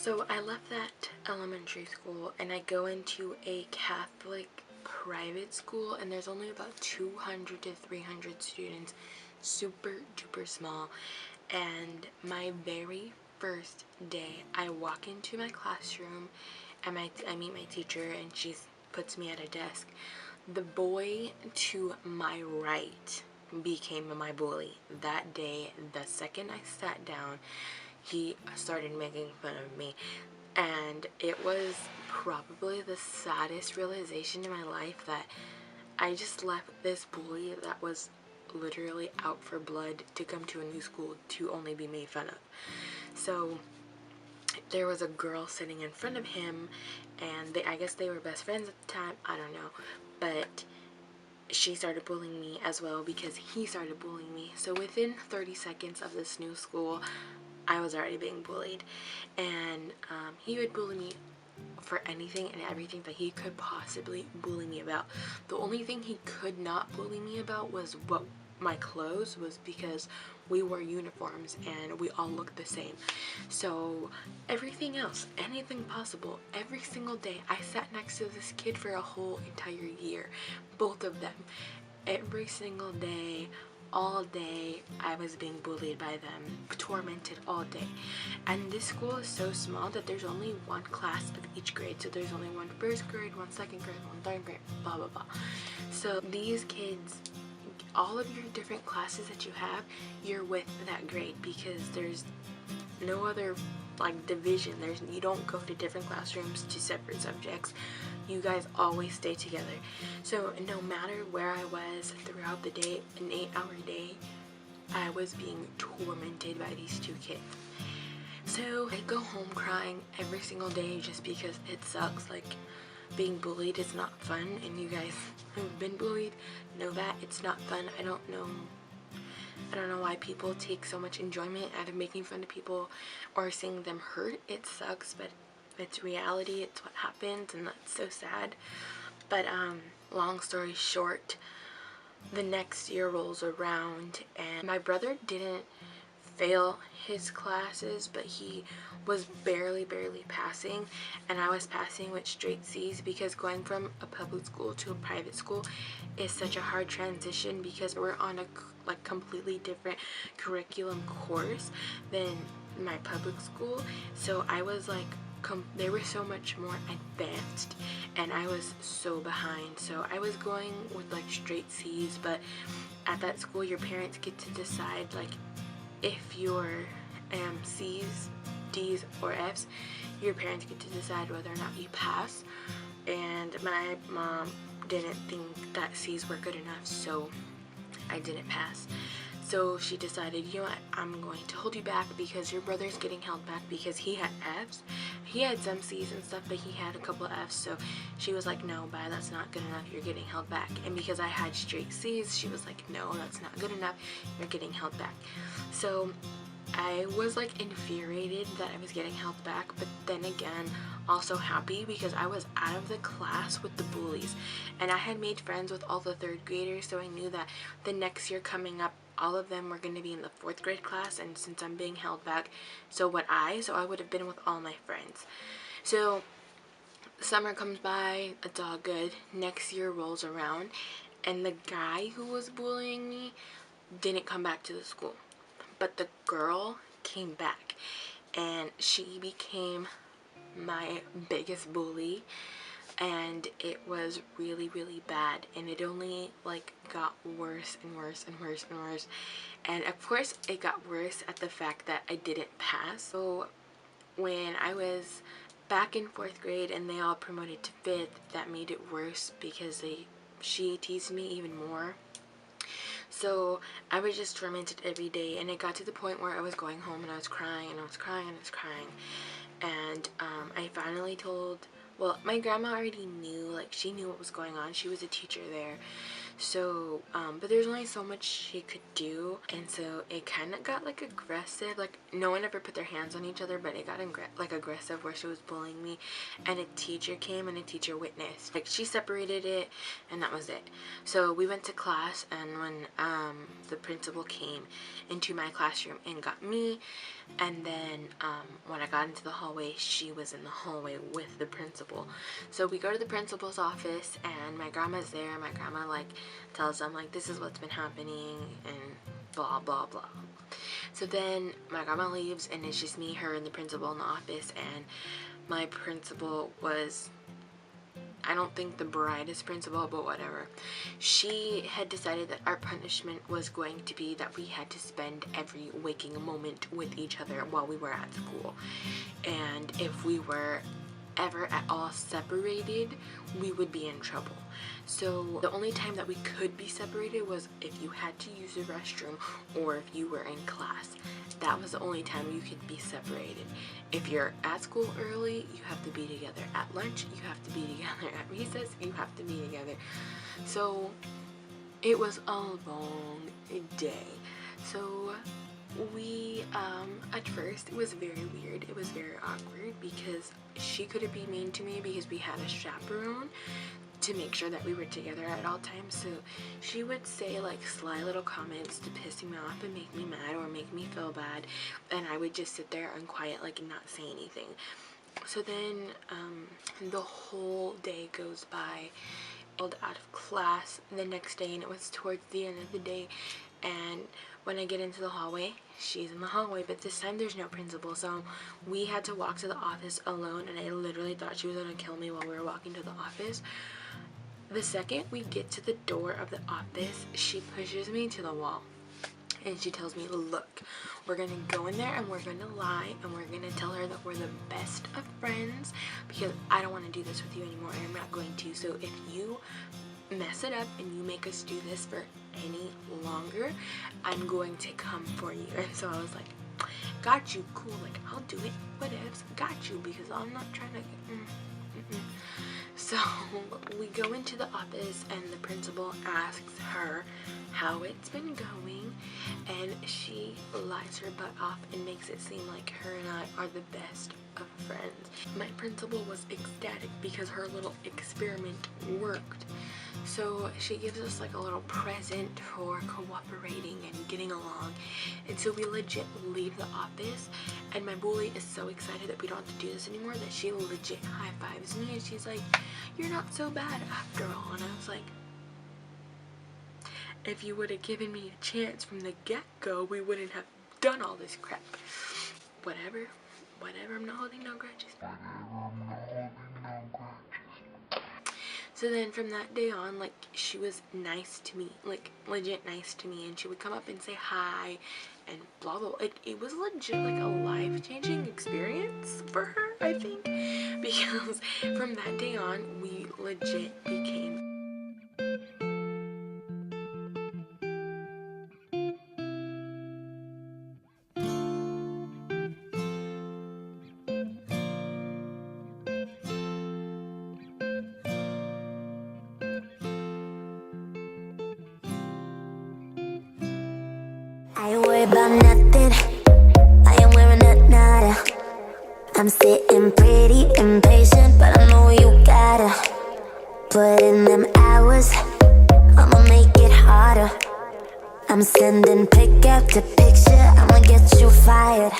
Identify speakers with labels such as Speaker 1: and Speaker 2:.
Speaker 1: So I left that elementary school and I go into a Catholic private school, and there's only about 200 to 300 students, super duper small. And my very first day, I walk into my classroom and I meet my teacher, and she puts me at a desk. The boy to my right became my bully that day. The second I sat down, he started making fun of me, and it was probably the saddest realization in my life that I just left this bully that was literally out for blood to come to a new school to only be made fun of. So there was a girl sitting in front of him, and I guess they were best friends at the time, I don't know, but she started bullying me as well because he started bullying me. So within 30 seconds of this new school, I was already being bullied. And he would bully me for anything and everything that he could possibly bully me about. The only thing he could not bully me about was what my clothes was, because we wore uniforms and we all looked the same. So everything else, anything possible, every single day I sat next to this kid for a whole entire year, both of them. Every single day, all day, I was being bullied by them, tormented all day. And this school is so small that there's only one class of each grade. So there's only one first grade, one second grade, one third grade, blah blah blah. So these kids, all of your different classes that you have, you're with that grade, because there's no other like division. You don't go to different classrooms to separate subjects. You guys always stay together. So no matter where I was throughout the day, an 8-hour day, I was being tormented by these two kids. So I go home crying every single day just because it sucks. Like, being bullied is not fun, and you guys who've been bullied know that it's not fun. I don't know why people take so much enjoyment out of making fun of people or seeing them hurt. It sucks, but it's reality. It's what happens, and that's so sad. But long story short, the next year rolls around and my brother didn't fail his classes, but he was barely passing, and I was passing with straight C's, because going from a public school to a private school is such a hard transition, because we're on a completely different curriculum course than my public school. So I was like, they were so much more advanced and I was so behind. So I was going with like straight C's, but at that school your parents get to decide like if you're C's, D's, or F's. Your parents get to decide whether or not you pass, and my mom didn't think that C's were good enough, so I didn't pass. So she decided, you know what, I'm going to hold you back because your brother's getting held back because he had F's. He had some C's and stuff, but he had a couple of F's. So she was like, no, Bai, that's not good enough. You're getting held back. And because I had straight C's, she was like, no, that's not good enough. You're getting held back. So I was like infuriated that I was getting held back, but then again also happy because I was out of the class with the bullies, and I had made friends with all the third graders, so I knew that the next year coming up all of them were going to be in the 4th grade class, and since I'm being held back, so I would have been with all my friends. So summer comes by, it's all good. Next year rolls around, and the guy who was bullying me didn't come back to the school, but the girl came back, and she became my biggest bully, and it was really bad, and it only like got worse and worse and worse and worse. And of course it got worse at the fact that I didn't pass. So when I was back in 4th grade and they all promoted to 5th, that made it worse because she teased me even more. So I was just tormented every day, and it got to the point where I was going home and I was crying and I was crying and I was crying. And I finally told, well, my grandma already knew, like she knew what was going on. She was a teacher there. So but there's only so much she could do, and so it kind of got like aggressive. Like no one ever put their hands on each other, but it got like aggressive where she was bullying me, and a teacher came and a teacher witnessed. Like she separated it, and that was it. So we went to class, and when the principal came into my classroom and got me, and then when I got into the hallway, she was in the hallway with the principal. So we go to the principal's office, and my grandma's there. My grandma like tells them like, this is what's been happening and blah blah blah. So then my grandma leaves, and it's just me, her, and the principal in the office. And my principal was, I don't think the brightest principal, but whatever. She had decided that our punishment was going to be that we had to spend every waking moment with each other while we were at school. And if we were ever at all separated, we would be in trouble. So the only time that we could be separated was if you had to use the restroom or if you were in class. That was the only time you could be separated. If you're at school early, you have to be together. At lunch, you have to be together. At recess, you have to be together. So it was a long day. So we at first it was very weird. It was very awkward because she couldn't be mean to me because we had a chaperone to make sure that we were together at all times. So she would say like sly little comments to piss me off and make me mad or make me feel bad, and I would just sit there and quiet, like, and not say anything. So then the whole day goes by, out of class the next day, and it was towards the end of the day, and when I get into the hallway, she's in the hallway, but this time there's no principal. So we had to walk to the office alone, and I literally thought she was gonna kill me while we were walking to the office. The second we get to the door of the office, she pushes me to the wall, and she tells me, look, we're gonna go in there and we're gonna lie, and we're gonna tell her that we're the best of friends because I don't want to do this with you anymore, and I'm not going to. So if you mess it up and you make us do this for any longer, I'm going to come for you. And so I was like, got you, cool, like I'll do it, whatevs, got you, because I'm not trying to So we go into the office, and the principal asks her how it's been going, and she lies her butt off and makes it seem like her and I are the best of friends. My principal was ecstatic because her little experiment worked. So she gives us like a little present for cooperating and getting along. And so we legit leave the office, and my bully is so excited that we don't have to do this anymore that she legit high fives me, and she's like, you're not so bad after all. And I was like, if you would have given me a chance from the get-go, we wouldn't have done all this crap. Whatever, I'm not holding no grudges. So then from that day on, like, she was nice to me, like legit nice to me, and she would come up and say hi and blah blah. It was legit like a life-changing experience for her, I think, because from that day on we legit became
Speaker 2: I ain't worried about nothing, I am wearing a nada. I'm sitting pretty impatient, but I know you gotta put in them hours, I'ma make it harder. I'm sending pick after picture, I'ma get you fired.